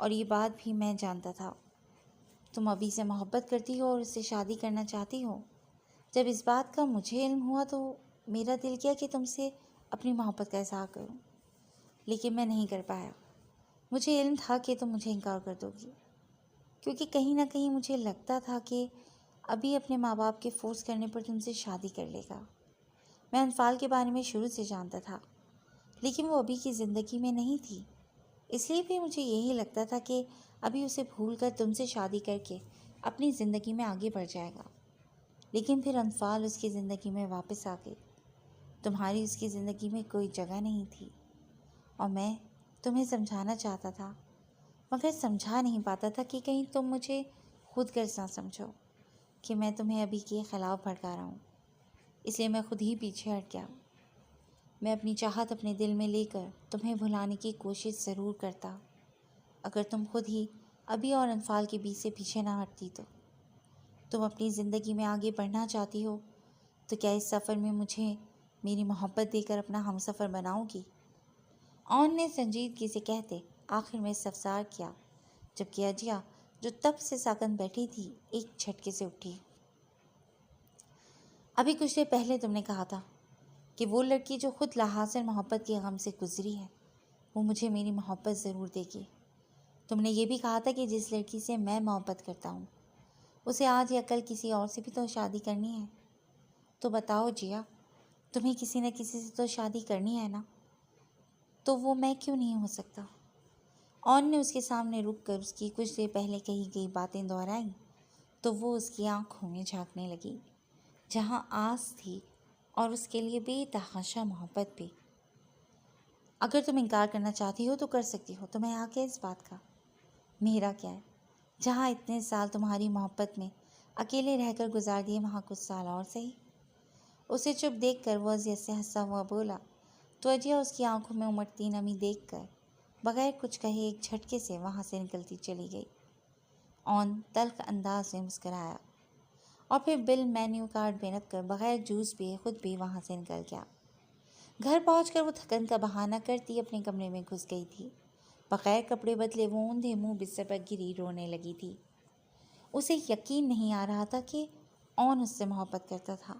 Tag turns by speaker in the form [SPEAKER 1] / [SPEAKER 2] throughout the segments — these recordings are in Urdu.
[SPEAKER 1] اور یہ بات بھی میں جانتا تھا۔ تم ابھی سے محبت کرتی ہو اور اس سے شادی کرنا چاہتی ہو۔ جب اس بات کا مجھے علم ہوا تو میرا دل کیا کہ تم سے اپنی محبت کا اظہار کروں، لیکن میں نہیں کر پایا۔ مجھے علم تھا کہ تم مجھے انکار کر دو گی، کیونکہ کہیں نہ کہیں مجھے لگتا تھا کہ ابھی اپنے ماں باپ کے فورس کرنے پر تم سے شادی کر لے گا۔ میں انفال کے بارے میں شروع سے جانتا تھا، لیکن وہ ابھی کی زندگی میں نہیں تھی، اس لیے بھی مجھے یہی لگتا تھا کہ ابھی اسے بھول کر تم سے شادی کر کے اپنی زندگی میں آگے بڑھ جائے گا۔ لیکن پھر انفال اس کی زندگی میں واپس آ گئی۔ تمہاری اس کی زندگی میں کوئی جگہ نہیں تھی، اور میں تمہیں سمجھانا چاہتا تھا، مگر سمجھا نہیں پاتا تھا کہ کہیں تم مجھے خود غرض نہ سمجھو کہ میں تمہیں ابھی کے خلاف بھڑکا رہا ہوں۔ اس لیے میں خود ہی پیچھے ہٹ گیا۔ میں اپنی چاہت اپنے دل میں لے کر تمہیں بھلانے کی کوشش ضرور کرتا، اگر تم خود ہی ابھی اور انفال کے بیچ سے پیچھے نہ ہٹتی تو۔ تم اپنی زندگی میں آگے بڑھنا چاہتی ہو تو کیا اس سفر میں مجھے میری محبت دے کر اپنا ہم سفر بناؤ گی؟ اون نے سنجیدگی سے کہتے آخر میں استفسار کیا، جبکہ اجیا جو تب سے ساکن بیٹھی تھی ایک جھٹکے سے اٹھی۔ ابھی کچھ دیر پہلے تم نے کہا تھا کہ وہ لڑکی جو خود لاحاصل محبت کے غم سے گزری ہے وہ مجھے میری محبت ضرور دے گی۔ تم نے یہ بھی کہا تھا کہ جس لڑکی سے میں محبت کرتا ہوں اسے آج یا کل کسی اور سے بھی تو شادی کرنی ہے۔ تو بتاؤ جیا، تمہیں کسی نہ کسی سے تو شادی کرنی ہے نا، تو وہ میں کیوں نہیں ہو سکتا؟ اون نے اس کے سامنے رک کر اس کی کچھ دیر پہلے کہی گئی باتیں دہرائیں تو وہ اس کی آنکھوں میں جھانکنے لگی، جہاں آس تھی اور اس کے لیے بے تحاشا محبت بھی۔ اگر تم انکار کرنا چاہتی ہو تو کر سکتی ہو، تمہیں حق ہے اس بات کا، میرا کیا ہے؟ جہاں اتنے سال تمہاری محبت میں اکیلے رہ کر گزار دیے وہاں کچھ سال اور صحیح۔ اسے چپ دیکھ کر وہ اذیت سے ہنسا ہوا بولا تو اجیا اس کی آنکھوں میں امٹتی نمی دیکھ کر بغیر کچھ کہے ایک جھٹکے سے وہاں سے نکلتی چلی گئی۔ اون تلخ انداز میں مسکرایا اور پھر بل مینیو کارڈ میں رکھ کر بغیر جوس پیے خود بھی وہاں سے نکل گیا۔ گھر پہنچ کر وہ تھکن کا بہانہ کرتی اپنے کمرے میں گھس گئی تھی۔ بغیر کپڑے بدلے وہ اوندھے منہ بستر پر گری رونے لگی تھی۔ اسے یقین نہیں آ رہا تھا کہ اون اس سے محبت کرتا تھا۔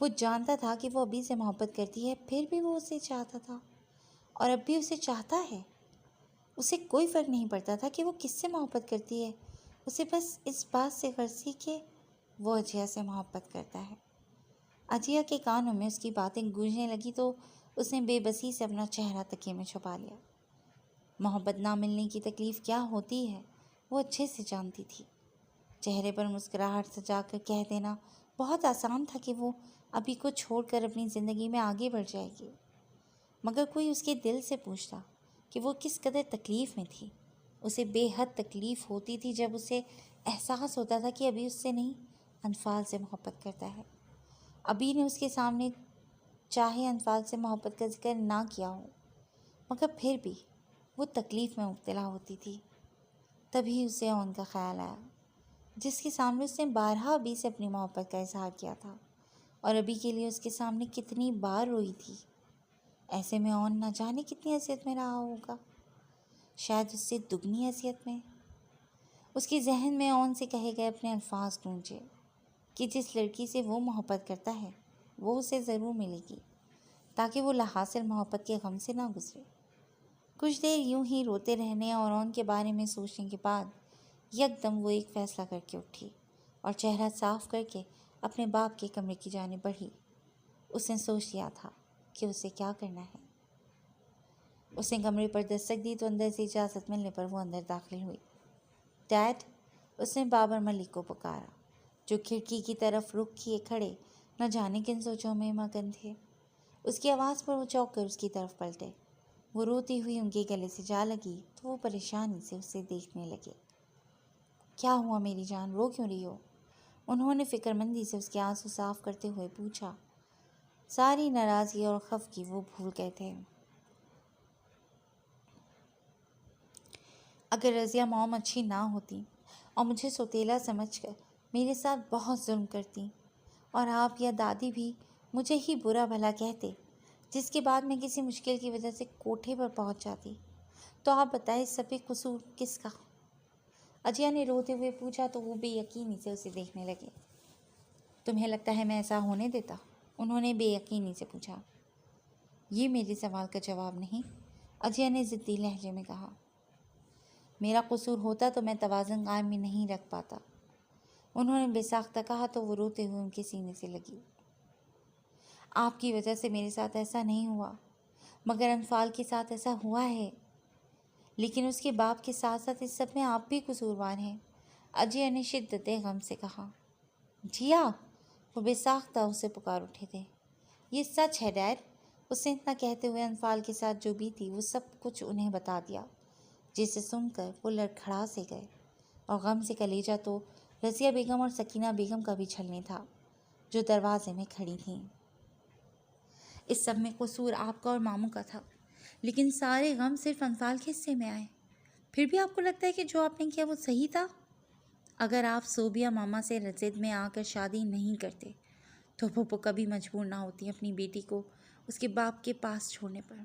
[SPEAKER 1] وہ جانتا تھا کہ وہ ابھی سے محبت کرتی ہے، پھر بھی وہ اسے چاہتا تھا اور اب بھی اسے چاہتا ہے۔ اسے کوئی فرق نہیں پڑتا تھا کہ وہ کس سے محبت کرتی ہے، اسے بس اس بات سے غرض تھی کہ وہ اجیا سے محبت کرتا ہے۔ اجیا کے کانوں میں اس کی باتیں گونجنے لگی تو اس نے بے بسی سے اپنا چہرہ تکیے میں چھپا لیا۔ محبت نہ ملنے کی تکلیف کیا ہوتی ہے وہ اچھے سے جانتی تھی۔ چہرے پر مسکراہٹ سجا کر کہہ دینا بہت آسان تھا کہ وہ ابھی کو چھوڑ کر اپنی زندگی میں آگے بڑھ جائے گی، مگر کوئی اس کے دل سے پوچھتا کہ وہ کس قدر تکلیف میں تھی۔ اسے بے حد تکلیف ہوتی تھی جب اسے احساس ہوتا تھا کہ ابھی اس سے نہیں انفال سے محبت کرتا ہے۔ ابھی نے اس کے سامنے چاہے انفال سے محبت کا ذکر نہ کیا ہو، مگر پھر بھی وہ تکلیف میں مبتلا ہوتی تھی۔ تبھی اسے اون کا خیال آیا، جس کے سامنے اس نے بارہا ابھی سے اپنی محبت کا اظہار کیا تھا اور ابھی کے لیے اس کے سامنے کتنی بار روئی تھی۔ ایسے میں اون نہ جانے کتنی اذیت میں رہا ہوگا، شاید اس سے دگنی اذیت میں۔ اس کے ذہن میں اون سے کہے گئے اپنے الفاظ گونجے کہ جس لڑکی سے وہ محبت کرتا ہے وہ اسے ضرور ملے گی، تاکہ وہ لاحاصل محبت کے غم سے نہ گزرے۔ کچھ دیر یوں ہی روتے رہنے اور اون کے بارے میں سوچنے کے بعد یکدم وہ ایک فیصلہ کر کے اٹھی اور چہرہ صاف کر کے اپنے باپ کے کمرے کی جانب بڑھی۔ اس نے سوچ لیا تھا کہ اسے کیا کرنا ہے۔ اس نے کمرے پر دستک دی تو اندر سے اجازت ملنے پر وہ اندر داخل ہوئی۔ ڈیڈ، اس نے بابر ملک کو پکارا، جو کھڑکی کی طرف رخ کیے کھڑے نہ جانے کن سوچوں میں مگن تھے۔ اس کی آواز پر وہ چونک کر اس کی طرف پلٹے۔ وہ روتی ہوئی ان کے گلے سے جا لگی تو وہ پریشانی سے اسے دیکھنے لگے۔ کیا ہوا میری جان، رو کیوں رہی ہو؟ انہوں نے فکر مندی سے اس کے آنسو صاف کرتے ہوئے پوچھا۔ ساری ناراضگی اور خفگی وہ بھول گئے تھے۔ اگر رضیہ موم اچھی نہ ہوتی اور مجھے سوتیلا سمجھ کر میرے ساتھ بہت ظلم کرتی اور آپ یا دادی بھی مجھے ہی برا بھلا کہتے، جس کے بعد میں کسی مشکل کی وجہ سے کوٹھے پر پہنچ جاتی، تو آپ بتائیں سب بھی قصور کس کا؟ اجیا نے روتے ہوئے پوچھا تو وہ بے یقینی سے اسے دیکھنے لگے۔ تمہیں لگتا ہے میں ایسا ہونے دیتا؟ انہوں نے بے یقینی سے پوچھا۔ یہ میرے سوال کا جواب نہیں، اجیا نے ضدی لہجے میں کہا۔ میرا قصور ہوتا تو میں توازن قائم میں نہیں رکھ پاتا، انہوں نے بے ساختہ کہا تو وہ روتے ہوئے ان کے سینے سے لگی۔ آپ کی وجہ سے میرے ساتھ ایسا نہیں ہوا، مگر انفال کے ساتھ ایسا ہوا ہے، لیکن اس کے باپ کے ساتھ ساتھ اس سب میں آپ بھی قصوروار ہیں، اجیا نے شدت غم سے کہا۔ جیا، وہ بے ساختہ اسے پکار اٹھے تھے۔ یہ سچ ہے ڈیڈ، اس نے اتنا کہتے ہوئے انفال کے ساتھ جو بھی تھی وہ سب کچھ انہیں بتا دیا، جسے سن کر وہ لڑکھڑا سے گئے، اور غم سے کلیجہ تو رضیہ بیگم اور سکینہ بیگم کا بھی چھلنے تھا، جو دروازے میں کھڑی تھیں۔ اس سب میں قصور آپ کا اور ماموں کا تھا، لیکن سارے غم صرف انفال کے حصے میں آئے۔ پھر بھی آپ کو لگتا ہے کہ جو آپ نے کیا وہ صحیح تھا؟ اگر آپ صوبیہ ماما سے ضد میں آ کر شادی نہیں کرتے تو پھوپھو کبھی مجبور نہ ہوتی اپنی بیٹی کو اس کے باپ کے پاس چھوڑنے پر۔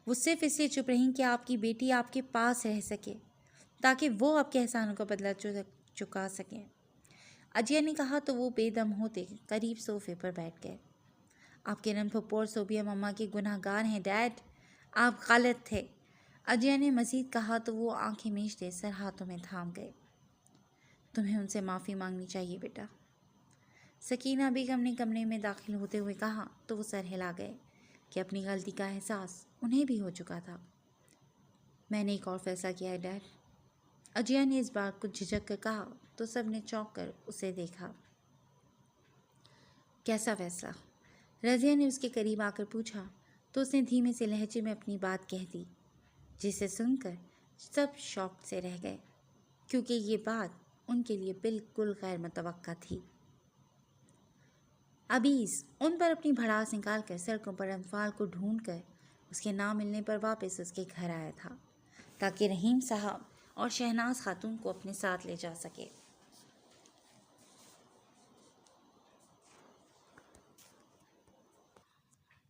[SPEAKER 1] وہ صرف اس لیے چپ رہیں کہ آپ کی بیٹی آپ کے پاس رہ سکے، تاکہ وہ آپ کے احسانوں کا بدلہ چکا سکیں۔ اجیا نے کہا تو وہ بے دم ہوتے قریب صوفے پر بیٹھ گئے۔ آپ کے نن پھپھو اور صوبیہ ماما کے گناہ گار ہیں ڈیڈ، آپ غلط تھے، اجیا نے مزید کہا تو وہ آنکھیں میچتے سر ہاتھوں میں تھام گئے۔ تمہیں ان سے معافی مانگنی چاہیے بیٹا، سکینہ بیگم نے کمرے میں داخل ہوتے ہوئے کہا تو وہ سر ہلا گئے کہ اپنی غلطی کا احساس انہیں بھی ہو چکا تھا۔ میں نے ایک اور فیصلہ کیا ہے ڈیڈ، اجیا نے اس بات کو جھجک کر کہا تو سب نے چونک کر اسے دیکھا۔ کیسا فیصلہ؟ رضیہ نے اس کے قریب آ کر پوچھا تو اس نے دھیمے سے لہجے میں اپنی بات کہہ دی، جسے سن کر سب شوق سے رہ گئے، کیونکہ یہ بات ان کے لیے بالکل غیر متوقع تھی۔ ابیز ان پر اپنی بھڑاس نکال کر سڑکوں پر انفال کو ڈھونڈ کر اس کے نہ ملنے پر واپس اس کے گھر آیا تھا، تاکہ رحیم صاحب اور شہناز خاتون کو اپنے ساتھ لے جا سکے۔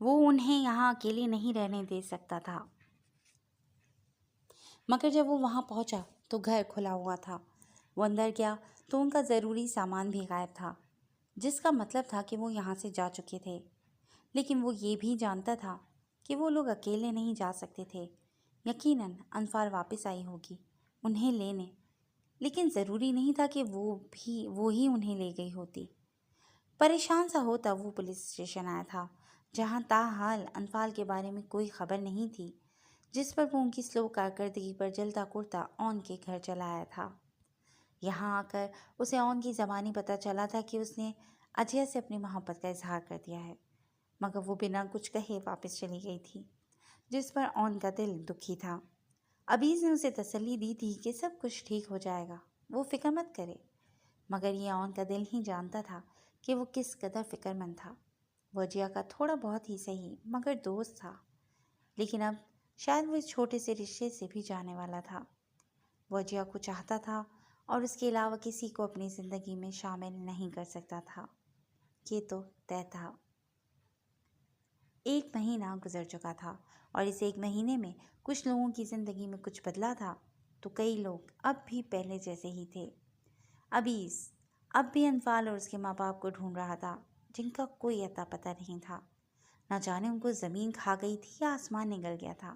[SPEAKER 1] وہ انہیں یہاں اکیلے نہیں رہنے دے سکتا تھا، مگر جب وہ وہاں پہنچا تو گھر کھلا ہوا تھا۔ وہ اندر گیا تو ان کا ضروری سامان بھی غائب تھا، جس کا مطلب تھا کہ وہ یہاں سے جا چکے تھے، لیکن وہ یہ بھی جانتا تھا کہ وہ لوگ اکیلے نہیں جا سکتے تھے۔ یقیناً انفال واپس آئی ہوگی انہیں لینے، لیکن ضروری نہیں تھا کہ وہ ہی انہیں لے گئی ہوتی۔ پریشان سا ہوتا وہ پولیس اسٹیشن آیا تھا، جہاں تاحال انفال کے بارے میں کوئی خبر نہیں تھی، جس پر وہ ان کی سلو کارکردگی پر جلتا کرتا اون کے گھر چلا آیا تھا۔ یہاں آ کر اسے اون کی زبانی پتہ چلا تھا کہ اس نے اجیا سے اپنی محبت کا اظہار کر دیا ہے، مگر وہ بنا کچھ کہے واپس چلی گئی تھی، جس پر اون کا دل دکھی تھا۔ ابیز نے اسے تسلی دی تھی کہ سب کچھ ٹھیک ہو جائے گا، وہ فکر مت کرے، مگر یہ اون کا دل ہی جانتا تھا کہ وہ کس قدر فکر مند تھا۔ وہ اجیا کا تھوڑا بہت ہی صحیح مگر دوست تھا، لیکن اب شاید وہ اس چھوٹے سے رشتے سے بھی جانے والا تھا۔ وہ اجیا کو چاہتا تھا اور اس کے علاوہ کسی کو اپنی زندگی میں شامل نہیں کر سکتا تھا، یہ تو طے تھا۔ 1 مہینہ گزر چکا تھا اور اس 1 مہینے میں کچھ لوگوں کی زندگی میں کچھ بدلا تھا، تو کئی لوگ اب بھی پہلے جیسے ہی تھے۔ ابیز اب بھی انفال اور اس کے ماں باپ کو ڈھونڈ رہا تھا، جن کا کوئی اتا پتہ نہیں تھا۔ نہ جانے ان کو زمین کھا گئی تھی یا آسمان نگل گیا تھا۔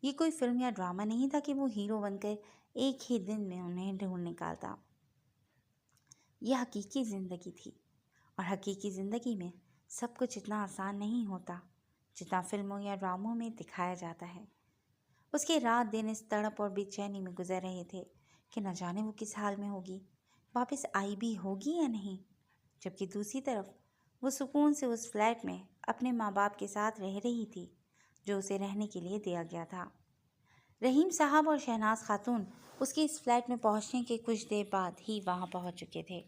[SPEAKER 1] یہ کوئی فلم یا ڈرامہ نہیں تھا کہ وہ ہیرو بن کر ایک ہی دن میں انہیں ڈھونڈ نکالتا۔ یہ حقیقی زندگی تھی، اور حقیقی زندگی میں سب کچھ اتنا آسان نہیں ہوتا جتنا فلموں یا ڈراموں میں دکھایا جاتا ہے۔ اس کے رات دن اس تڑپ اور بے چینی میں گزر رہے تھے کہ نہ جانے وہ کس حال میں ہوگی، واپس آئی بھی ہوگی یا نہیں، جبکہ دوسری طرف وہ سکون سے اس فلیٹ میں اپنے ماں باپ کے ساتھ رہ رہی تھی جو اسے رہنے کے لیے دیا گیا تھا۔ رحیم صاحب اور شہناز خاتون اس کے اس فلیٹ میں پہنچنے کے کچھ دیر بعد ہی وہاں پہنچ چکے تھے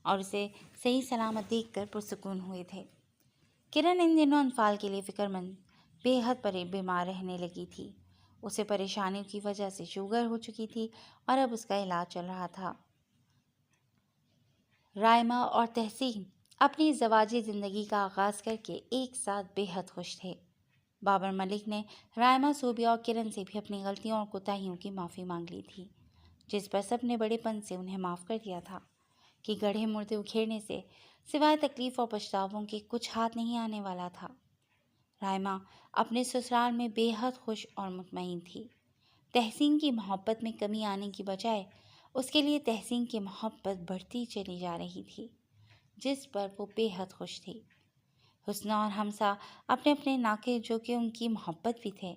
[SPEAKER 1] اور اسے صحیح سلامت دیکھ کر پرسکون ہوئے تھے۔ کرن ان دنوں انفال کے لیے فکر مند بے حد بیمار رہنے لگی تھی۔ اسے پریشانیوں کی وجہ سے شوگر ہو چکی تھی اور اب اس کا علاج چل رہا تھا۔ رائمہ اور تحسین اپنی زواجی زندگی کا آغاز کر کے ایک ساتھ بے حد خوش تھے۔ بابر ملک نے رائما، صوبیہ اور کرن سے بھی اپنی غلطیوں اور کوتاہیوں کی معافی مانگ لی تھی، جس پر سب نے بڑے پن سے انہیں معاف کر دیا تھا کہ گڑھے مردے اکھیڑنے سے سوائے تکلیف اور پچھتاووں کے کچھ ہاتھ نہیں آنے والا تھا۔ رائما اپنے سسرال میں بے حد خوش اور مطمئن تھی۔ تحسین کی محبت میں کمی آنے کی بجائے اس کے لیے تحسین کی محبت بڑھتی چلی جا رہی تھی، جس پر وہ بے حد خوش تھی۔ حسنہ اور حمزہ اپنے اپنے ناقے، جو کہ ان کی محبت بھی تھے،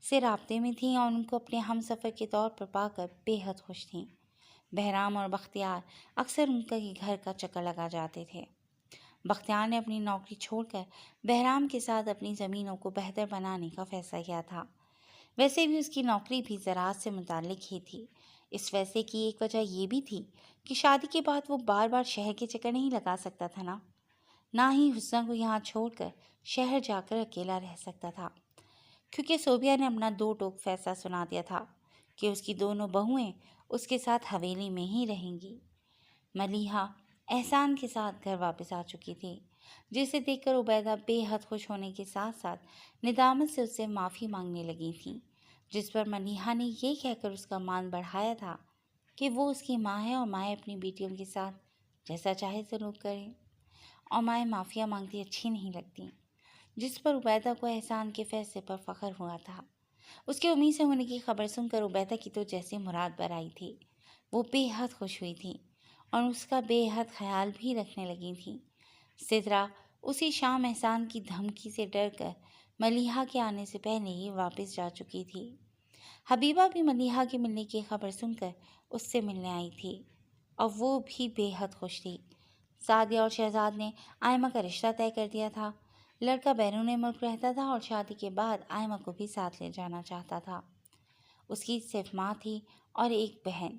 [SPEAKER 1] سے رابطے میں تھیں اور ان کو اپنے ہم سفر کے طور پر پا کر بے حد خوش تھیں۔ بہرام اور بختیار اکثر ان کا گھر کا چکر لگا جاتے تھے۔ بختیار نے اپنی نوکری چھوڑ کر بہرام کے ساتھ اپنی زمینوں کو بہتر بنانے کا فیصلہ کیا تھا۔ ویسے بھی اس کی نوکری بھی زراعت سے متعلق ہی تھی۔ اس فیصلے کی ایک وجہ یہ بھی تھی کہ شادی کے بعد وہ بار بار شہر کے چکر نہیں لگا سکتا تھا، نہ ہی حسنہ کو یہاں چھوڑ کر شہر جا کر اکیلا رہ سکتا تھا، کیونکہ صوبیہ نے اپنا دو ٹوک فیصلہ سنا دیا تھا کہ اس کی دونوں بہوئیں اس کے ساتھ حویلی میں ہی رہیں گی۔ ملیحہ احسان کے ساتھ گھر واپس آ چکی تھی، جسے دیکھ کر عبیدہ بے حد خوش ہونے کے ساتھ ساتھ ندامت سے اس سے معافی مانگنے لگی تھیں، جس پر ملیحہ نے یہ کہہ کر اس کا مان بڑھایا تھا کہ وہ اس کی ماں ہے اور مائیں اپنی بیٹیوں کے ساتھ جیسا چاہے سلوک کریں، اور مائیں معافیا مانگتی اچھی نہیں لگتی، جس پر عبیدہ کو احسان کے فیصلے پر فخر ہوا تھا۔ اس کی امید سے ہونے کی خبر سن کر عبیدہ کی تو جیسے مراد بر آئی تھی، وہ بے حد خوش ہوئی تھی اور اس کا بے حد خیال بھی رکھنے لگی تھی۔ سدرا اسی شام احسان کی دھمکی سے ڈر کر ملیحہ کے آنے سے پہلے ہی واپس جا چکی تھی۔ حبیبہ بھی ملیحہ کے ملنے کی خبر سن کر اس سے ملنے آئی تھی اور وہ بھی بے حد خوش تھی۔ سعدیہ اور شہزاد نے آئمہ کا رشتہ طے کر دیا تھا۔ لڑکا بیرون ملک رہتا تھا اور شادی کے بعد آئمہ کو بھی ساتھ لے جانا چاہتا تھا۔ اس کی صرف ماں تھی اور ایک بہن۔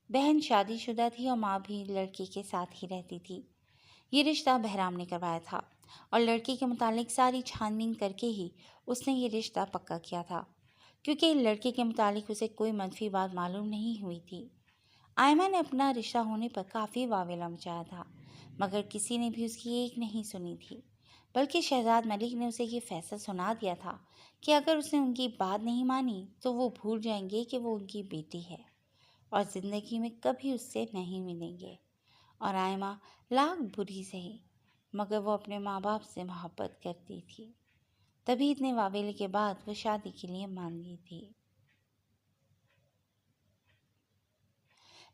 [SPEAKER 1] بہن شادی شدہ تھی اور ماں بھی لڑکے کے ساتھ ہی رہتی تھی۔ یہ رشتہ بہرام نے کروایا تھا اور لڑکی کے متعلق ساری چھان بین کر کے ہی اس نے یہ رشتہ پکا کیا تھا، کیونکہ لڑکے کے متعلق اسے کوئی منفی بات معلوم نہیں ہوئی تھی۔ آئمہ نے اپنا رشتہ ہونے پر کافی واویلا مچایا تھا، مگر کسی نے بھی اس کی ایک نہیں سنی تھی، بلکہ شہزاد ملک نے اسے یہ فیصلہ سنا دیا تھا کہ اگر اس نے ان کی بات نہیں مانی تو وہ بھول جائیں گے کہ وہ ان کی بیٹی ہے اور زندگی میں کبھی اس سے نہیں ملیں گے۔ اور آئمہ لاکھ بری سہی، مگر وہ اپنے ماں باپ سے محبت کرتی تھی، تبھی اتنے واویلے کے بعد وہ شادی کے لیے مان گئی تھی۔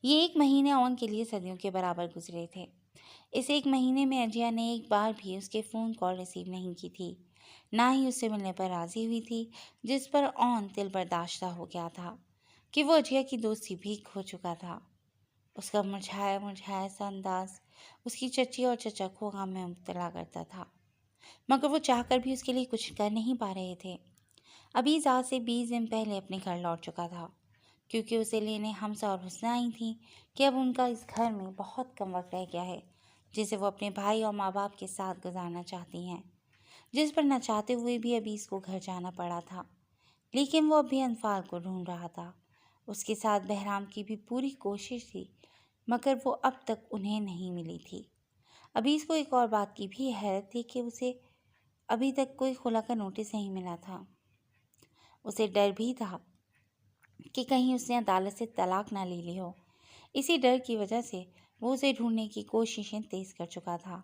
[SPEAKER 1] یہ 1 مہینے اون کے لیے صدیوں کے برابر گزرے تھے۔ اس 1 مہینے میں اجیا نے ایک بار بھی اس کے فون کال ریسیو نہیں کی تھی، نہ ہی اس سے ملنے پر راضی ہوئی تھی، جس پر اون دل برداشتہ ہو گیا تھا کہ وہ اجیا کی دوستی بھی کھو چکا تھا۔ اس کا مرجھایا سا انداز اس کی چچی اور چچا کو غم میں مبتلا کرتا تھا، مگر وہ چاہ کر بھی اس کے لیے کچھ کر نہیں پا رہے تھے۔ ابیز آج سے 20 دن پہلے اپنے گھر لوٹ چکا تھا، کیونکہ اسے لینے حمزہ اور حسنہ آئی تھیں کہ اب ان کا اس گھر میں بہت کم وقت رہ گیا ہے، جسے وہ اپنے بھائی اور ماں باپ کے ساتھ گزارنا چاہتی ہیں، جس پر نہ چاہتے ہوئے بھی ابیز کو گھر جانا پڑا تھا۔ لیکن وہ اب بھی انفال کو ڈھونڈ رہا تھا۔ اس کے ساتھ بہرام کی بھی پوری کوشش تھی، مگر وہ اب تک انہیں نہیں ملی تھی۔ ابیز کو ایک اور بات کی بھی حیرت تھی کہ اسے ابھی تک کوئی خلا کا نوٹس نہیں ملا تھا۔ اسے ڈر بھی تھا کہ کہیں اس نے عدالت سے طلاق نہ لے لی ہو۔ اسی ڈر کی وجہ سے وہ اسے ڈھونڈنے کی کوششیں تیز کر چکا تھا،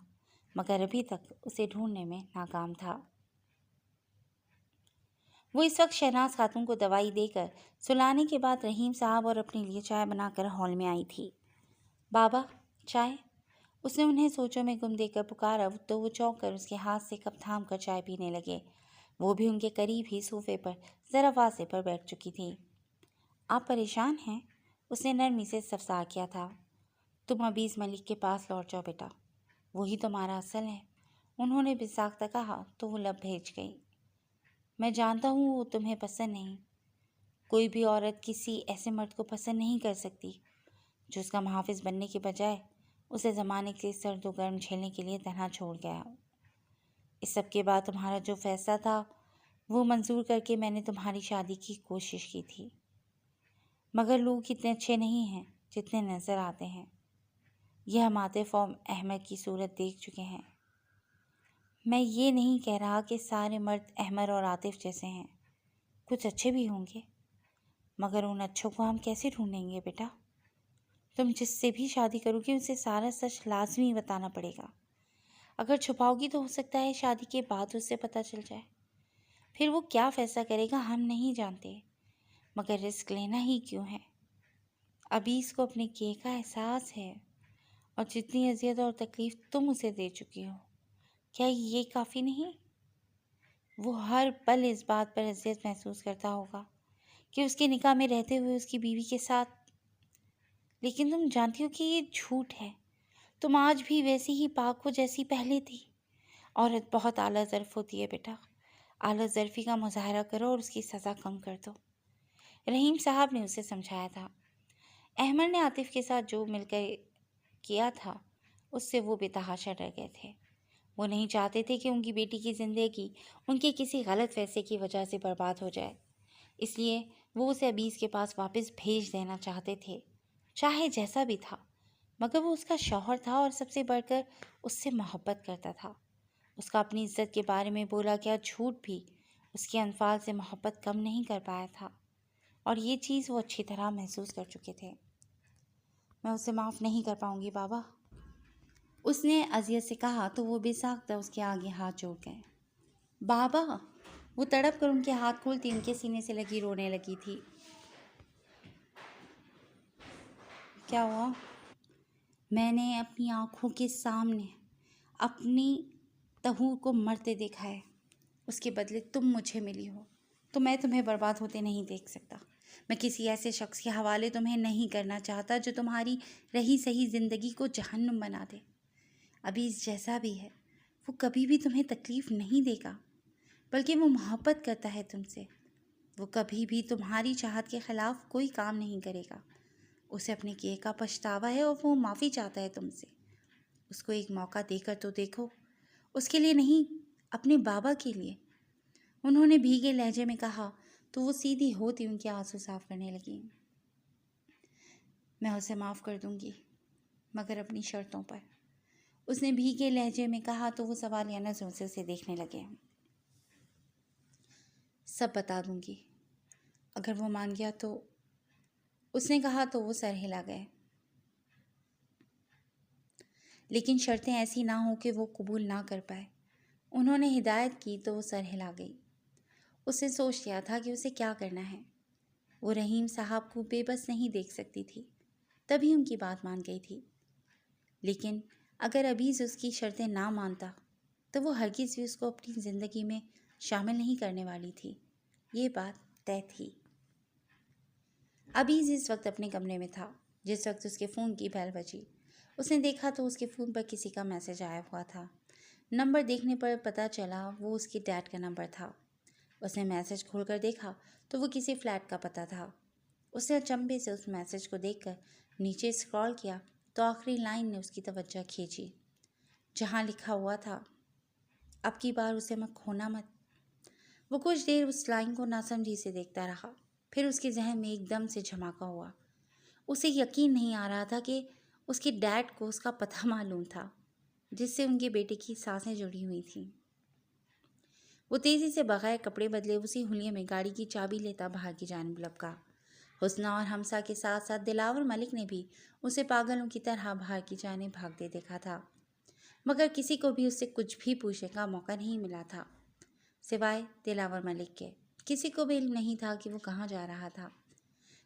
[SPEAKER 1] مگر ابھی تک اسے ڈھونڈنے میں ناکام تھا۔ وہ اس وقت شہناز خاتون کو دوائی دے کر سلانے کے بعد رحیم صاحب اور اپنے لیے چائے بنا کر ہال میں آئی تھی۔ بابا چائے؟ اس نے انہیں سوچوں میں گم دے کر پکارا تو وہ چونک کر اس کے ہاتھ سے کپ تھام کر چائے پینے لگے۔ وہ بھی ان کے قریب ہی صوفے پر ذرا واسے پر بیٹھ چکی تھی۔ آپ پریشان ہیں؟ اس نے نرمی سے استفسار کیا تھا۔ تم ابیز ملک کے پاس لوٹ جاؤ بیٹا، وہی تمہارا اصل ہے، انہوں نے بساختہ کہا تو وہ لب بھیج گئی۔ میں جانتا ہوں وہ تمہیں پسند نہیں، کوئی بھی عورت کسی ایسے مرد کو پسند نہیں کر سکتی جو اس کا محافظ بننے کے بجائے اسے زمانے کے سرد و گرم جھیلنے کے لیے تنہا چھوڑ گیا ہو۔ اس سب کے بعد تمہارا جو فیصلہ تھا وہ منظور کر کے میں نے تمہاری شادی کی کوشش کی تھی، مگر لوگ اتنے اچھے نہیں ہیں جتنے نظر آتے ہیں۔ یہ ہم عاطف اور احمد کی صورت دیکھ چکے ہیں۔ میں یہ نہیں کہہ رہا کہ سارے مرد احمد اور عاطف جیسے ہیں، کچھ اچھے بھی ہوں گے، مگر ان اچھوں کو ہم کیسے ڈھونڈیں گے بیٹا؟ تم جس سے بھی شادی کرو گی اسے سارا سچ لازمی بتانا پڑے گا۔ اگر چھپاؤ گی تو ہو سکتا ہے شادی کے بعد اس سے پتہ چل جائے، پھر وہ کیا فیصلہ کرے گا ہم نہیں جانتے، مگر رسک لینا ہی کیوں ہے؟ ابھی اس کو اپنے کیے کا احساس ہے، اور جتنی اذیت اور تکلیف تم اسے دے چکی ہو، کیا یہ کافی نہیں؟ وہ ہر پل اس بات پر اذیت محسوس کرتا ہوگا کہ اس کے نکاح میں رہتے ہوئے اس کی بیوی کے ساتھ، لیکن تم جانتی ہو کہ یہ جھوٹ ہے۔ تم آج بھی ویسی ہی پاک ہو جیسی پہلے تھی۔ عورت بہت اعلیٰ ظرف ہوتی ہے بیٹا، اعلیٰ ظرفی کا مظاہرہ کرو اور اس کی سزا کم کر دو۔ رحیم صاحب نے اسے سمجھایا تھا۔ احمد نے عاطف کے ساتھ جو مل کر کیا تھا اس سے وہ بے تحاشا ڈر گئے تھے۔ وہ نہیں چاہتے تھے کہ ان کی بیٹی کی زندگی ان کے کسی غلط فیصلے کی وجہ سے برباد ہو جائے، اس لیے وہ اسے ابیز کے پاس واپس بھیج دینا چاہتے تھے، چاہے جیسا بھی تھا، مگر وہ اس کا شوہر تھا اور سب سے بڑھ کر اس سے محبت کرتا تھا۔ اس کا اپنی عزت کے بارے میں بولا گیا جھوٹ بھی اس کے انفعال سے محبت کم نہیں کر پایا تھا، اور یہ چیز وہ اچھی طرح محسوس کر چکے تھے۔ میں اسے معاف نہیں کر پاؤں گی بابا، اس نے اذیت سے کہا تو وہ بے ساختہ اس کے آگے ہاتھ جوڑ گئے۔ بابا! وہ تڑپ کر ان کے ہاتھ کھولتی ان کے سینے سے لگی رونے لگی تھی۔ کیا ہوا؟ میں نے اپنی آنکھوں کے سامنے اپنی تہور کو مرتے دیکھا ہے، اس کے بدلے تم مجھے ملی ہو، تو میں تمہیں برباد ہوتے نہیں دیکھ سکتا۔ میں کسی ایسے شخص کے حوالے تمہیں نہیں کرنا چاہتا جو تمہاری رہی سہی زندگی کو جہنم بنا دے۔ ابھی جیسا بھی ہے وہ کبھی بھی تمہیں تکلیف نہیں دے گا، بلکہ وہ محبت کرتا ہے تم سے۔ وہ کبھی بھی تمہاری چاہت کے خلاف کوئی کام نہیں کرے گا۔ اسے اپنے کیے کا پچھتاوا ہے اور وہ معافی چاہتا ہے تم سے۔ اس کو ایک موقع دے کر تو دیکھو، اس کے لیے نہیں، اپنے بابا کے لیے۔ انہوں نے بھیگے لہجے میں کہا تو وہ سیدھی ہوتی ان کے آنسو صاف کرنے لگی۔ میں اسے معاف کر دوں گی، مگر اپنی شرطوں پر، اس نے بھیگے لہجے میں کہا تو وہ سوالیہ نظروں سے اسے دیکھنے لگے۔ سب بتا دوں گی اگر وہ مان گیا تو، اس نے کہا تو وہ سر ہلا گئے۔ لیکن شرطیں ایسی نہ ہوں کہ وہ قبول نہ کر پائے۔ انہوں نے ہدایت کی تو وہ سر ہلا گئی۔ اس نے سوچ لیا تھا کہ اسے کیا کرنا ہے۔ وہ رحیم صاحب کو بے بس نہیں دیکھ سکتی تھی، تبھی ان کی بات مان گئی تھی۔ لیکن اگر ابیز اس کی شرطیں نہ مانتا تو وہ ہرگز بھی اس کو اپنی زندگی میں شامل نہیں کرنے والی تھی، یہ بات طے تھی۔ ابیز اس وقت اپنے کمرے میں تھا جس وقت اس کے فون کی بیل بجی۔ اس نے دیکھا تو اس کے فون پر کسی کا میسج آیا ہوا تھا۔ نمبر دیکھنے پر پتہ چلا وہ اس کے ڈیڈ کا نمبر تھا۔ اس نے میسج کھول کر دیکھا تو وہ کسی فلیٹ کا پتہ تھا۔ اس نے اچنبھے سے اس میسج کو دیکھ کر نیچے اسکرال کیا تو آخری لائن نے اس کی توجہ کھینچی، جہاں لکھا ہوا تھا، اب کی بار اسے میں کھونا مت۔ وہ کچھ دیر اس لائن کو ناسمجھی سے دیکھتا رہا، پھر اس کے ذہن میں ایک دم سے جھماکا ہوا۔ اسے یقین نہیں آ رہا تھا کہ اس کے ڈیڈ کو اس کا پتہ معلوم تھا جس سے ان کے بیٹے کی سانسیں جڑی ہوئی تھیں۔ وہ تیزی سے بغیر کپڑے بدلے اسی حلیے میں گاڑی کی چابی لیتا باہر کی جانب لپکا۔ حسنہ اور حمزہ کے ساتھ ساتھ دلاور ملک نے بھی اسے پاگلوں کی طرح باہر کی جانب بھاگتے دیکھا تھا، مگر کسی کو بھی اس سے کچھ بھی پوچھنے کا موقع نہیں ملا تھا، سوائے دلاور ملک کے۔ کسی کو بھی علم نہیں تھا کہ وہ کہاں جا رہا تھا۔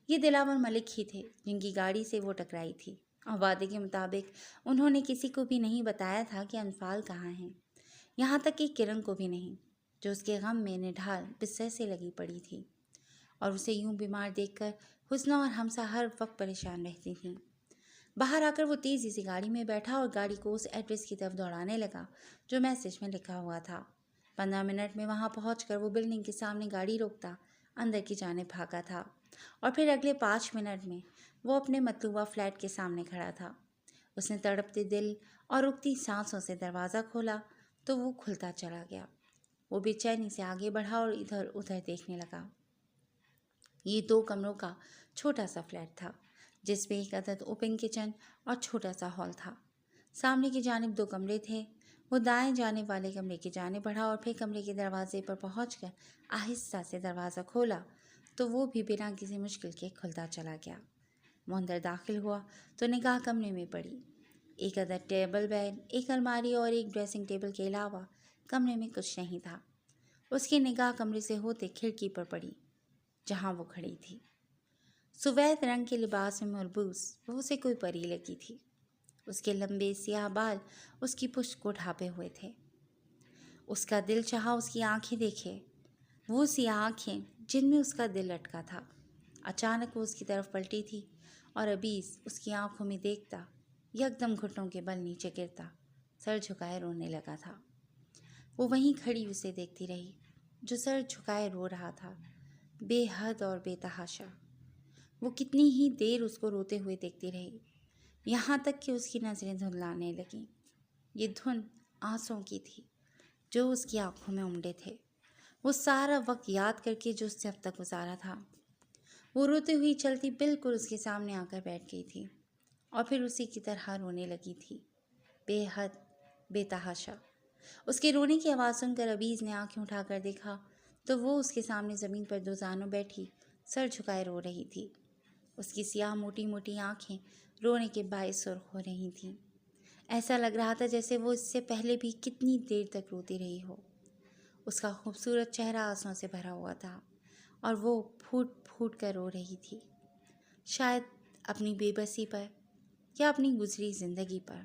[SPEAKER 1] یہ دلاور ملک ہی تھے جن کی گاڑی سے وہ ٹکرائی تھی، اور وعدے کے مطابق انہوں نے کسی کو بھی نہیں بتایا تھا کہ انفال کہاں ہیں، یہاں تک کہ کرن کو بھی نہیں، جو اس کے غم میں نڈھال بستر سے لگی پڑی تھی، اور اسے یوں بیمار دیکھ کر حسنہ اور حمزہ ہر وقت پریشان رہتی تھیں۔ باہر آ کر وہ تیزی سے گاڑی میں بیٹھا اور گاڑی کو اس ایڈریس کی طرف دوڑانے لگا جو میسج میں لکھا ہوا تھا۔ 15 منٹ میں وہاں پہنچ کر وہ بلڈنگ کے سامنے گاڑی روکتا اندر کی جانب بھاگا تھا، اور پھر اگلے 5 منٹ میں وہ اپنے مطلوبہ فلیٹ کے سامنے کھڑا تھا۔ اس نے تڑپتے دل اور رکتی سانسوں سے دروازہ کھولا تو وہ کھلتا چلا گیا۔ وہ بے چینی سے آگے بڑھا اور ادھر ادھر دیکھنے لگا۔ یہ 2 کمروں کا چھوٹا سا فلیٹ تھا جس میں ایک عدد اوپن کچن اور چھوٹا سا ہال تھا۔ سامنے کی جانب 2 کمرے تھے، وہ دائیں جانے والے کمرے کی جانب بڑھا اور پھر کمرے کے دروازے پر پہنچ کر آہستہ سے دروازہ کھولا تو وہ بھی بنا کسی مشکل کے کھلتا چلا گیا۔ وہ اندر داخل ہوا تو نگاہ کمرے میں پڑی۔ ایک عدد ٹیبل بیڈ، ایک الماری اور ایک ڈریسنگ ٹیبل کے علاوہ کمرے میں کچھ نہیں تھا۔ اس کی نگاہ کمرے سے ہوتے کھڑکی پر پڑی جہاں وہ کھڑی تھی۔ سفید رنگ کے لباس میں ملبوس وہ اسے کوئی پری لگی تھی۔ اس کے لمبے سیاہ بال اس کی پشت کو ڈھانپے ہوئے تھے۔ اس کا دل چاہا اس کی آنکھیں دیکھے، وہ سیاہ آنکھیں جن میں اس کا دل لٹکا تھا۔ اچانک وہ اس کی طرف پلٹی تھی اور ابیس اس کی آنکھوں میں دیکھتا یکدم گھٹنوں کے بل نیچے گرتا، سر جھکائے رونے لگا تھا۔ وہ وہیں کھڑی اسے دیکھتی رہی جو سر جھکائے رو رہا تھا، بے حد اور بے تحاشا۔ وہ کتنی ہی دیر اس کو روتے ہوئے دیکھتی رہی، یہاں تک کہ اس کی نظریں دھندلانے لگیں۔ یہ دھند آنسوؤں کی تھی جو اس کی آنکھوں میں امڈے تھے، وہ سارا وقت یاد کر کے جو اس نے اب تک گزارا تھا۔ وہ روتی ہوئی چلتی بالکل اس کے سامنے آ کر بیٹھ گئی تھی اور پھر اسی کی طرح رونے لگی تھی، بے حد بے تحاشا۔ اس کے رونے کی آواز سن کر ابیز نے آنکھیں اٹھا کر دیکھا تو وہ اس کے سامنے زمین پر دو زانوں بیٹھی سر جھکائے رو رہی تھی۔ اس کی سیاہ موٹی موٹی آنکھیں رونے کے باعث سرخ ہو رہی تھیں۔ ایسا لگ رہا تھا جیسے وہ اس سے پہلے بھی کتنی دیر تک روتی رہی ہو۔ اس کا خوبصورت چہرہ آنسوؤں سے بھرا ہوا تھا اور وہ پھوٹ پھوٹ کر رو رہی تھی، شاید اپنی بے بسی پر یا اپنی گزری زندگی پر۔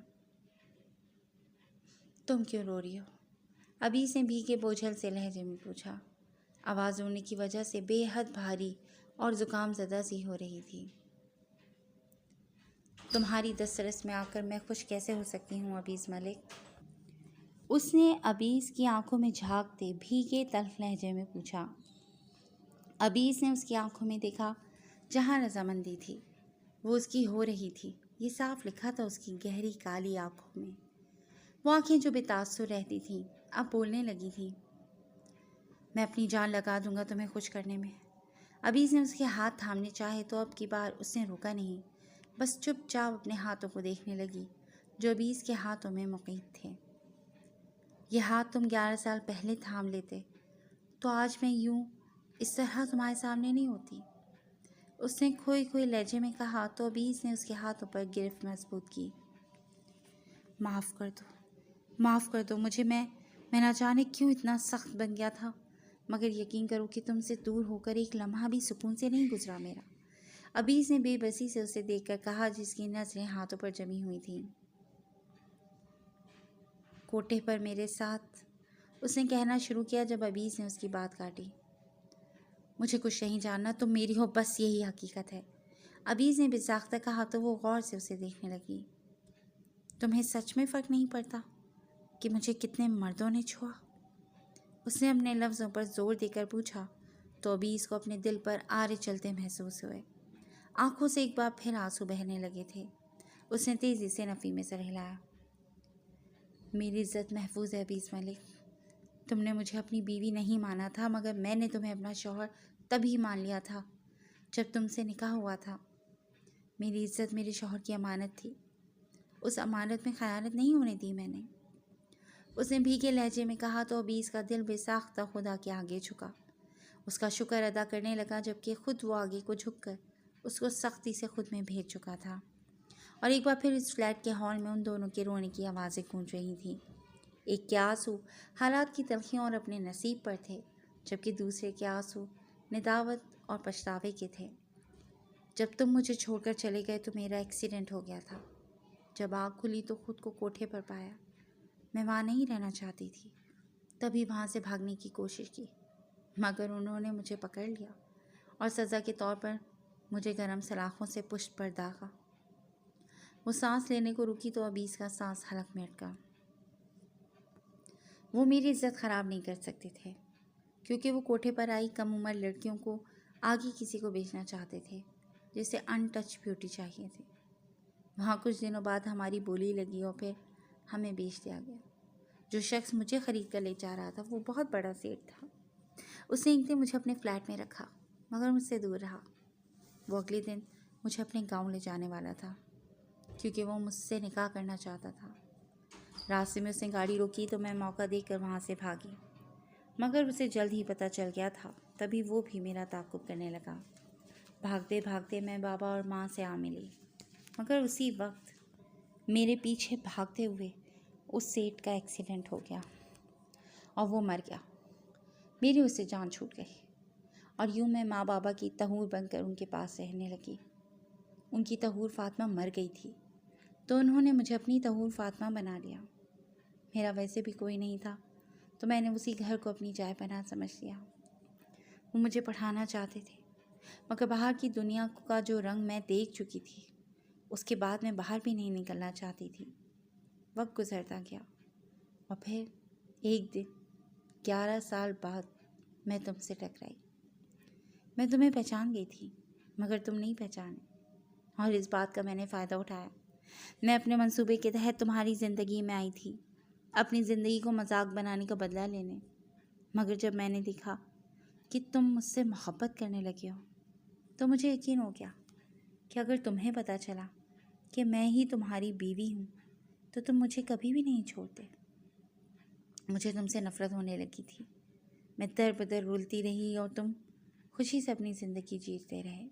[SPEAKER 1] تم کیوں رو رہی ہو؟ ابیس نے بھیگے بوجھل سے لہجے میں پوچھا۔ آواز رونے کی وجہ سے بے حد بھاری اور زکام زدہ سی ہو رہی تھی۔ تمہاری دسترس میں آ کر میں خوش کیسے ہو سکتی ہوں ابیس ملک؟ اس نے ابیس کی آنکھوں میں جھانکتے بھیگے تلخ لہجے میں پوچھا۔ ابیس نے اس کی آنکھوں میں دیکھا جہاں رضامندی تھی وہ اس کی ہو رہی تھی، یہ صاف لکھا تھا اس کی گہری کالی آنکھوں میں۔ وہ آنکھیں جو بے تاثر رہتی تھیں اب بولنے لگی تھیں۔ میں اپنی جان لگا دوں گا تمہیں خوش کرنے میں۔ ابیس نے اس کے ہاتھ تھامنے چاہے تو اب کی بار اس نے روکا نہیں، بس چپ چاپ اپنے ہاتھوں کو دیکھنے لگی جو ابیس کے ہاتھوں میں مقید تھے۔ یہ ہاتھ تم 11 سال پہلے تھام لیتے تو آج میں یوں اس طرح تمہارے سامنے نہیں ہوتی، اس نے کھوئے کھوئے لہجے میں کہا تو ابیس نے اس کے ہاتھوں پر گرفت مضبوط کی۔ معاف کر دو مجھے، میں نہ جانے کیوں اتنا سخت بن گیا تھا، مگر یقین کرو کہ تم سے دور ہو کر ایک لمحہ بھی سکون سے نہیں گزرا میرا۔ ابیس نے بے بسی سے اسے دیکھ کر کہا جس کی نظریں ہاتھوں پر جمی ہوئی تھیں۔ کوٹھے پر میرے ساتھ، اس نے کہنا شروع کیا جب ابیس نے اس کی بات کاٹی۔ مجھے کچھ نہیں جاننا، تم میری ہو، بس یہی حقیقت ہے، ابیس نے بے ساختہ کہا تو وہ غور سے اسے دیکھنے لگی۔ تمہیں سچ میں فرق نہیں پڑتا کہ مجھے کتنے مردوں نے چھوا؟ اس نے اپنے لفظوں پر زور دے کر پوچھا تو ابیس کو اپنے دل پر آرے چلتے محسوس ہوئے۔ آنکھوں سے ایک بار پھر آنسو بہنے لگے تھے۔ اس نے تیزی سے نفی میں سر ہلایا۔ میری عزت محفوظ ہے ابیس ملک، تم نے مجھے اپنی بیوی نہیں مانا تھا مگر میں نے تمہیں اپنا شوہر تبھی مان لیا تھا جب تم سے نکاح ہوا تھا۔ میری عزت میرے شوہر کی امانت تھی، اس امانت میں خیانت نہیں ہونے دی میں نے، اس نے بھیگے لہجے میں کہا تو ابیس کا دل بے ساختہ خدا کے آگے جھکا۔ اس کا شکر ادا کرنے لگا جبکہ خود وہ آگے کو جھک کر اس کو سختی سے خود میں بھیج چکا تھا۔ اور ایک بار پھر اس فلیٹ کے ہال میں ان دونوں کے رونے کی آوازیں گونج رہی تھیں۔ ایک کے آنسو حالات کی تلخیوں اور اپنے نصیب پر تھے جبکہ دوسرے کے آنسو ندامت اور پچھتاوے کے تھے۔ جب تم مجھے چھوڑ کر چلے گئے تو میرا ایکسیڈنٹ ہو گیا تھا، جب آنکھ کھلی تو خود کو کوٹھے پر پایا، میں وہاں نہیں رہنا چاہتی تھی، تبھی وہاں سے بھاگنے کی کوشش کی مگر انہوں نے مجھے پکڑ لیا اور سزا کے طور پر مجھے گرم سلاخوں سے پشت پر داغا۔ وہ سانس لینے کو رکی تو ابیس کا سانس حلق میں اٹکا۔ وہ میری عزت خراب نہیں کر سکتے تھے کیونکہ وہ کوٹھے پر آئی کم عمر لڑکیوں کو آگے کسی کو بیچنا چاہتے تھے جسے ان ٹچ بیوٹی چاہیے تھی۔ وہاں کچھ دنوں بعد ہماری بولی لگی اور پھر ہمیں بیچ دیا گیا۔ جو شخص مجھے خرید کر لے جا رہا تھا وہ بہت بڑا سیٹ تھا۔ اس نے ایک دن مجھے اپنے فلیٹ میں رکھا مگر مجھ سے دور رہا۔ وہ اگلے دن مجھے اپنے گاؤں لے جانے والا تھا کیونکہ وہ مجھ سے نکاح کرنا چاہتا تھا۔ راستے میں اس نے گاڑی روکی تو میں موقع دیکھ کر وہاں سے بھاگی، مگر اسے جلد ہی پتہ چل گیا تھا، تبھی وہ بھی میرا تعاقب کرنے لگا۔ بھاگتے بھاگتے میں بابا اور ماں سے آ ملی، مگر اسی وقت میرے پیچھے بھاگتے ہوئے اس سیٹ کا ایکسیڈنٹ ہو گیا اور وہ مر گیا۔ میری اس سے جان چھوٹ گئی اور یوں میں ماں بابا کی طہور بن کر ان کے پاس رہنے لگی۔ ان کی طہور فاطمہ مر گئی تھی تو انہوں نے مجھے اپنی طہور فاطمہ بنا لیا۔ میرا ویسے بھی کوئی نہیں تھا تو میں نے اسی گھر کو اپنی جائے پناہ سمجھ لیا۔ وہ مجھے پڑھانا چاہتے تھے، مگر باہر کی دنیا کا جو رنگ میں دیکھ چکی تھی اس کے بعد میں باہر بھی نہیں نکلنا چاہتی تھی۔ وقت گزرتا گیا اور پھر ایک دن 11 سال بعد میں تم سے ٹکرائی۔ میں تمہیں پہچان گئی تھی مگر تم نہیں پہچانے، اور اس بات کا میں نے فائدہ اٹھایا۔ میں اپنے منصوبے کے تحت تمہاری زندگی میں آئی تھی، اپنی زندگی کو مذاق بنانے کا بدلہ لینے، مگر جب میں نے دیکھا کہ تم مجھ سے محبت کرنے لگے ہو تو مجھے یقین ہو گیا کہ اگر تمہیں پتہ چلا کہ میں ہی تمہاری بیوی ہوں تو تم مجھے کبھی بھی نہیں چھوڑتے۔ مجھے تم سے نفرت ہونے لگی تھی، میں در بدر رولتی رہی اور تم خوشی سے اپنی زندگی جیتے رہے۔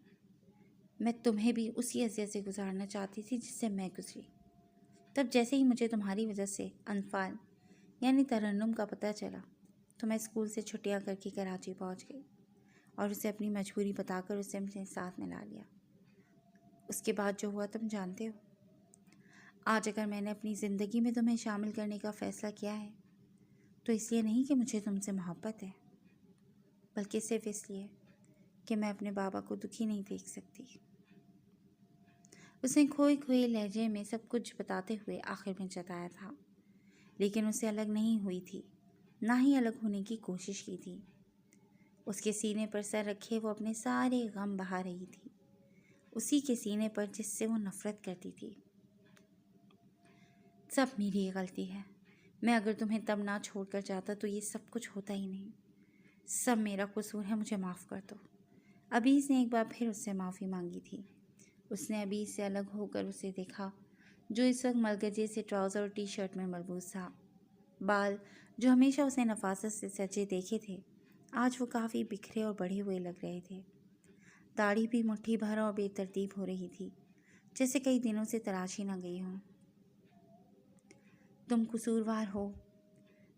[SPEAKER 1] میں تمہیں بھی اسی اذیت سے گزارنا چاہتی تھی جس سے میں گزری۔ تب جیسے ہی مجھے تمہاری وجہ سے انفال یعنی ترنم کا پتہ چلا تو میں اسکول سے چھٹیاں کر کے کراچی پہنچ گئی اور اسے اپنی مجبوری بتا کر اسے اپنے ساتھ ملا لیا۔ اس کے بعد جو ہوا تم جانتے ہو۔ آج اگر میں نے اپنی زندگی میں تمہیں شامل کرنے کا فیصلہ کیا ہے تو اس لیے نہیں کہ مجھے تم سے محبت ہے، بلکہ صرف اس لیے کہ میں اپنے بابا کو دکھی نہیں دیکھ سکتی۔ اس نے کھوئے کھوئے لہجے میں سب کچھ بتاتے ہوئے آخر میں جتایا تھا، لیکن اس سے الگ نہیں ہوئی تھی، نہ ہی الگ ہونے کی کوشش کی تھی۔ اس کے سینے پر سر رکھے وہ اپنے سارے غم بہا رہی تھی، اسی کے سینے پر جس سے وہ نفرت کرتی تھی۔ سب میری غلطی ہے، میں اگر تمہیں تب نہ چھوڑ کر جاتا تو یہ سب کچھ ہوتا ہی نہیں۔ سب میرا قصور ہے، مجھے معاف کر دو۔ ابیز نے ایک بار پھر اس سے معافی مانگی تھی۔ اس نے ابیز سے الگ ہو کر اسے دیکھا جو اس وقت ملگجے سے ٹراؤزر اور ٹی شرٹ میں ملبوس تھا۔ بال جو ہمیشہ اس نے نفاست سے سجے دیکھے تھے آج وہ کافی بکھرے اور بڑھے ہوئے لگ رہے تھے۔ داڑھی بھی مٹھی بھر اور بے ترتیب ہو رہی تھی، جیسے کئی دنوں سے تراشی نہ گئی ہوں۔ تم قصوروار ہو،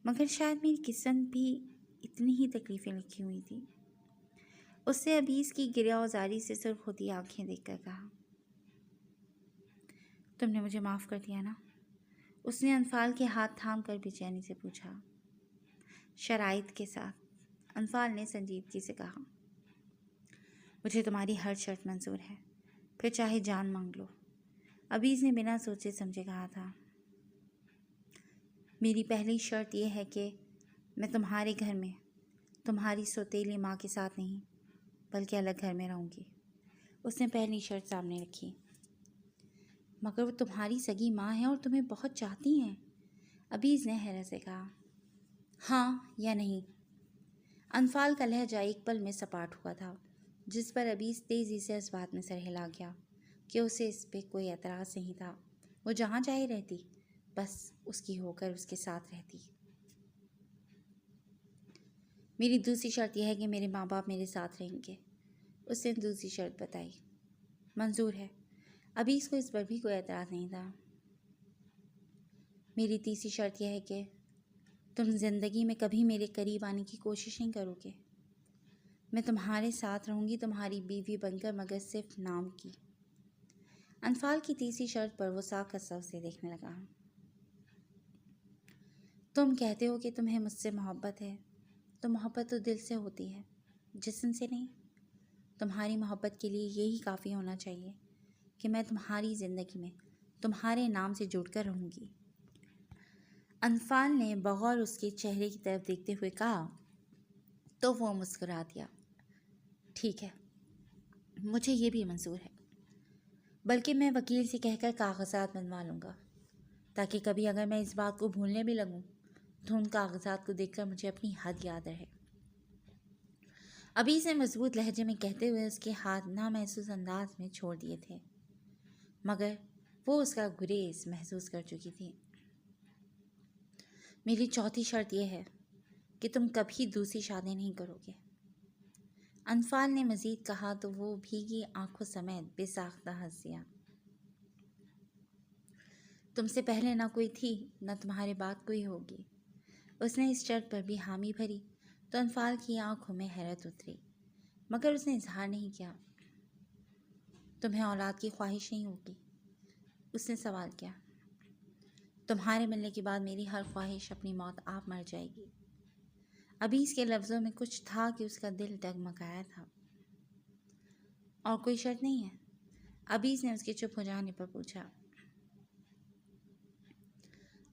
[SPEAKER 1] مگر شاید میری قسمت بھی اتنی ہی تکلیفیں لکھی ہوئی تھی۔ اس سے ابیز کی گریہ آزاری سے سرخ ہوتی آنکھیں دیکھ کر کہا، تم نے مجھے معاف کر دیا نا؟ اس نے انفال کے ہاتھ تھام کر بے چینی سے پوچھا۔ شرائط کے ساتھ، انفال نے سنجیدگی سے کہا۔ مجھے تمہاری ہر شرط منظور ہے، پھر چاہے جان مانگ لو، ابیز نے بنا سوچے سمجھے کہا تھا۔ میری پہلی شرط یہ ہے کہ میں تمہارے گھر میں تمہاری سوتیلی ماں کے ساتھ نہیں بلکہ الگ گھر میں رہوں گی۔ اس نے پہلی شرط سامنے رکھی۔ مگر وہ تمہاری سگی ماں ہے اور تمہیں بہت چاہتی ہیں، ابیز نے حیرت سے کہا۔ ہاں یا نہیں؟ انفال کا لہجہ ایک پل میں سپاٹ ہوا تھا، جس پر ابیز تیزی سے اس بات میں سر ہلا گیا کہ اسے اس پہ کوئی اعتراض نہیں تھا۔ وہ جہاں چاہے رہتی، بس اس کی ہو کر اس کے ساتھ رہتی۔ میری دوسری شرط یہ ہے کہ میرے ماں باپ میرے ساتھ رہیں گے، اس نے دوسری شرط بتائی۔ منظور ہے، ابھی اس کو اس پر بھی کوئی اعتراض نہیں تھا۔ میری تیسری شرط یہ ہے کہ تم زندگی میں کبھی میرے قریب آنے کی کوشش نہیں کرو گے۔ میں تمہارے ساتھ رہوں گی تمہاری بیوی بن کر، مگر صرف نام کی۔ انفال کی تیسری شرط پر وہ ساکت سا اسے دیکھنے لگا۔ تم کہتے ہو کہ تمہیں مجھ سے محبت ہے، تو محبت تو دل سے ہوتی ہے، جسم سے نہیں۔ تمہاری محبت کے لیے یہی کافی ہونا چاہیے کہ میں تمہاری زندگی میں تمہارے نام سے جڑ کر رہوں گی۔ انفال نے بغور اس کے چہرے کی طرف دیکھتے ہوئے کہا تو وہ مسکرا دیا۔ ٹھیک ہے، مجھے یہ بھی منظور ہے، بلکہ میں وکیل سے کہہ کر کاغذات بنوا لوں گا تاکہ کبھی اگر میں اس بات کو بھولنے بھی لگوں تو ان کاغذات کو دیکھ کر مجھے اپنی حد یاد رہے۔ ابھی سے مضبوط لہجے میں کہتے ہوئے اس کے ہاتھ نامحسوس انداز میں چھوڑ دیے تھے، مگر وہ اس کا گریز محسوس کر چکی تھی۔ میری چوتھی شرط یہ ہے کہ تم کبھی دوسری شادی نہیں کرو گے۔ انفال نے مزید کہا تو وہ بھیگی آنکھوں سمیت بے ساختہ ہنس دیا۔ تم سے پہلے نہ کوئی تھی نہ تمہارے بعد کوئی ہوگی۔ اس نے اس شرط پر بھی حامی بھری تو انفال کی آنکھوں میں حیرت اتری، مگر اس نے اظہار نہیں کیا۔ تمہیں اولاد کی خواہش نہیں ہوگی؟ اس نے سوال کیا۔ تمہارے ملنے کے بعد میری ہر خواہش اپنی موت آپ مر جائے گی۔ ابھی اس کے لفظوں میں کچھ تھا کہ اس کا دل ڈگمگایا تھا۔ اور کوئی شرط نہیں ہے؟ ابیس نے اس کے چپ ہو جانے پر پوچھا۔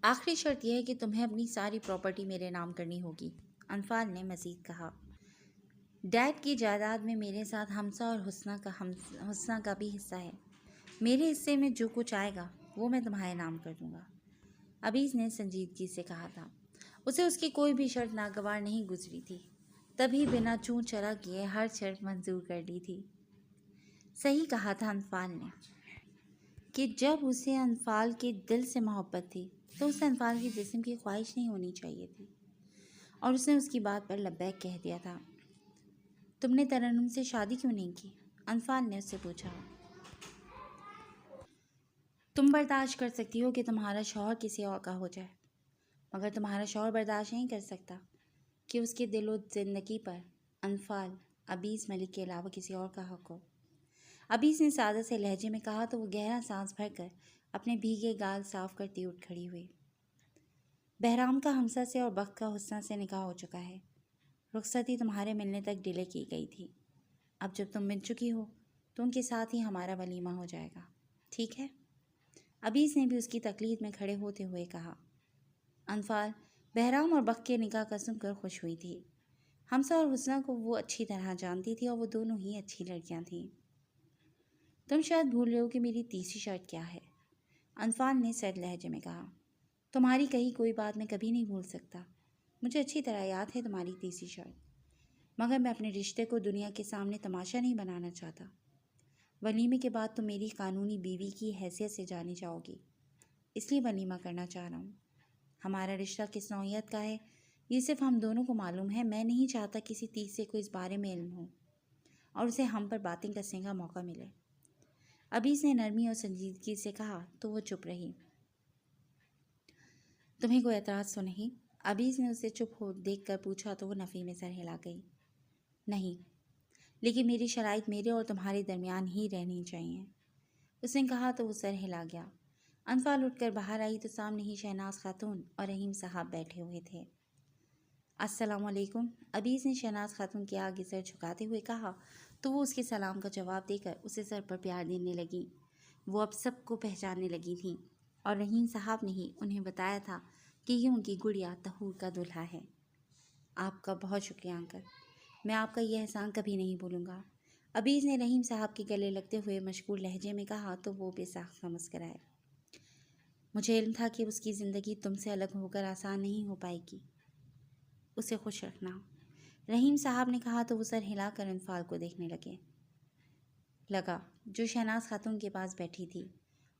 [SPEAKER 1] آخری شرط یہ ہے کہ تمہیں اپنی ساری پراپرٹی میرے نام کرنی ہوگی، انفال نے مزید کہا۔ ڈیڈ کی جائیداد میں میرے ساتھ حمزہ اور حسنہ کا بھی حصہ ہے۔ میرے حصے میں جو کچھ آئے گا وہ میں تمہارے نام کر دوں گا، ابیس نے سنجیدگی سے کہا تھا۔ اسے اس کی کوئی بھی شرط ناگوار نہیں گزری تھی، تبھی بنا چون چرا کیے ہر شرط منظور کر لی تھی۔ صحیح کہا تھا انفال نے کہ جب اسے انفال کے دل سے محبت تھی تو اسے انفال کے جسم کی خواہش نہیں ہونی چاہیے تھی، اور اس نے اس کی بات پر لبیک کہہ دیا تھا۔ تم نے ترنم سے شادی کیوں نہیں کی؟ انفال نے اس سے پوچھا۔ تم برداشت کر سکتی ہو کہ تمہارا شوہر کسی اور کا ہو جائے، مگر تمہارا شوہر برداشت نہیں کر سکتا کہ اس کے دل و زندگی پر انفال ابیس ملک کے علاوہ کسی اور کا حق ہو۔ ابیس نے سادہ سے لہجے میں کہا تو وہ گہرا سانس بھر کر اپنے بھیگے گال صاف کرتی اٹھ کھڑی ہوئی۔ بہرام کا حمزہ سے اور بخت کا حسنہ سے نکاح ہو چکا ہے۔ رخصتی تمہارے ملنے تک ڈیلے کی گئی تھی۔ اب جب تم مل چکی ہو تو ان کے ساتھ ہی ہمارا ولیمہ ہو جائے گا، ٹھیک ہے؟ ابیس نے بھی اس کی تقلید میں کھڑے ہوتے ہوئے کہا۔ انفال بہرام اور بخت کے نکاح کا سن کر خوش ہوئی تھی۔ حمزہ اور حسنہ کو وہ اچھی طرح جانتی تھی اور وہ دونوں ہی اچھی لڑکیاں تھیں۔ تم شاید بھول رہے ہو کہ میری تیسری شرط کیا ہے، انفال نے سرد لہجے میں کہا۔ تمہاری کہی کوئی بات میں کبھی نہیں بھول سکتا۔ مجھے اچھی طرح یاد ہے تمہاری تیسری شرط، مگر میں اپنے رشتے کو دنیا کے سامنے تماشا نہیں بنانا چاہتا۔ ولیمے کے بعد تم میری قانونی بیوی کی حیثیت سے جانی جاؤ گی، اس لیے ولیمہ کرنا چاہ رہا ہوں۔ ہمارا رشتہ کس نوعیت کا ہے یہ صرف ہم دونوں کو معلوم ہے۔ میں نہیں چاہتا کسی تیسرے کو اس بارے میں علم ہو اور اسے ہم پر باتیں کسنے کا موقع ملے۔ ابیس نے نرمی اور سنجیدگی سے کہا تو وہ چپ رہی۔ تمہیں کوئی اعتراض تو نہیں؟ ابیس نے اسے چپ ہو دیکھ کر پوچھا تو وہ نفی میں سر ہلا گئی۔ نہیں، لیکن میری شرائط میرے اور تمہارے درمیان ہی رہنی چاہیے، اس نے کہا تو وہ سر ہلا گیا۔ انفال اٹھ کر باہر آئی تو سامنے ہی شہناز خاتون اور رحیم صاحب بیٹھے ہوئے تھے۔ السلام علیکم، ابیس نے شہناز خاتون کے آگے سر جھکاتے ہوئے کہا تو وہ اس کے سلام کا جواب دے کر اسے سر پر پیار دینے لگی۔ وہ اب سب کو پہچاننے لگی تھیں اور رحیم صاحب نے ہی انہیں بتایا تھا کہ یہ ان کی گڑیا طہور کا دلہا ہے۔ آپ کا بہت شکریہ انکل، میں آپ کا یہ احسان کبھی نہیں بھولوں گا، ابیس نے رحیم صاحب کے گلے لگتے ہوئے مشکور لہجے میں کہا تو وہ بے ساختہ مسکرائے۔ مجھے علم تھا کہ اس کی زندگی تم سے الگ ہو کر آسان نہیں ہو پائے گی، اسے خوش رکھنا، رحیم صاحب نے کہا تو وہ سر ہلا کر انفال کو دیکھنے لگا جو شہناز خاتون کے پاس بیٹھی تھی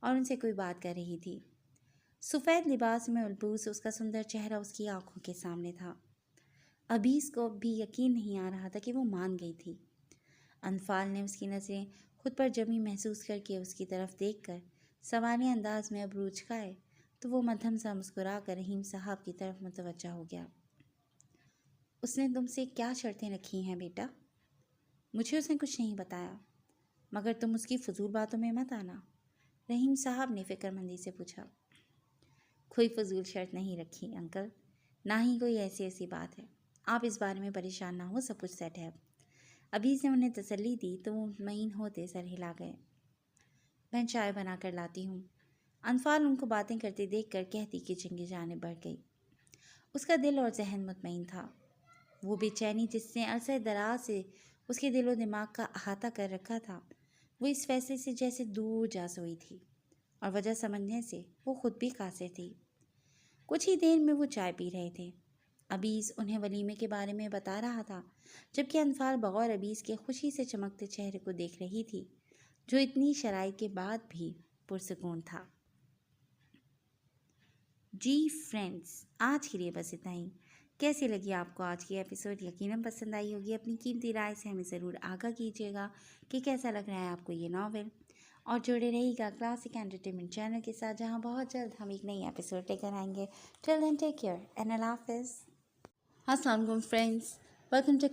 [SPEAKER 1] اور ان سے کوئی بات کر رہی تھی۔ سفید لباس میں ملبوس اس کا سندر چہرہ اس کی آنکھوں کے سامنے تھا۔ ابیس کو بھی یقین نہیں آ رہا تھا کہ وہ مان گئی تھی۔ انفال نے اس کی نظریں خود پر جمی محسوس کر کے اس کی طرف دیکھ کر سوانح انداز میں ابرو جھکائے تو وہ مدھم سا مسکرا کر رحیم صاحب کی طرف متوجہ ہو گیا۔ اس نے تم سے کیا شرطیں رکھی ہیں بیٹا؟ مجھے اس نے کچھ نہیں بتایا، مگر تم اس کی فضول باتوں میں مت آنا، رحیم صاحب نے فکر مندی سے پوچھا۔ کوئی فضول شرط نہیں رکھی انکل، نہ ہی کوئی ایسی بات ہے، آپ اس بارے میں پریشان نہ ہو، سب کچھ سیٹ ہے۔ ابیس نے انہیں تسلی دی تو وہ مطمئن ہوتے سر ہلا گئے۔ میں چائے بنا کر لاتی ہوں، انفال ان کو باتیں کرتے دیکھ کر کہتی کچن کی جانب بڑھ گئی۔ اس کا دل اور ذہن مطمئن تھا۔ وہ بے چینی جس نے عرصہ دراز سے اس کے دل و دماغ کا احاطہ کر رکھا تھا وہ اس فیصلے سے جیسے دور جا سوئی تھی، اور وجہ سمجھنے سے وہ خود بھی قاصر تھی۔ کچھ ہی دیر میں وہ چائے پی رہے تھے۔ ابیس انہیں ولیمے کے بارے میں بتا رہا تھا، جبکہ انفال بغور ابیس کے خوشی سے چمکتے چہرے کو دیکھ رہی تھی جو اتنی شرائط کے بعد بھی پرسکون تھا۔ جی فرینڈس، آج کے لیے بس اتنا ہی۔ کیسی لگی آپ کو آج کی ایپیسوڈ؟ یقیناً پسند آئی ہوگی۔ اپنی قیمتی رائے سے ہمیں ضرور آگاہ کیجیے گا کہ کیسا لگ رہا ہے آپ کو یہ ناول، اور جڑے رہیے گا کلاسک انٹرٹینمنٹ چینل کے ساتھ، جہاں بہت جلد ہم ایک نئی ایپیسوڈ لے کر آئیں گے۔ ٹل دین ٹیک کیئر اینڈ اللہ حافظ۔ السلام علیکم فرینڈس، ویلکم ٹو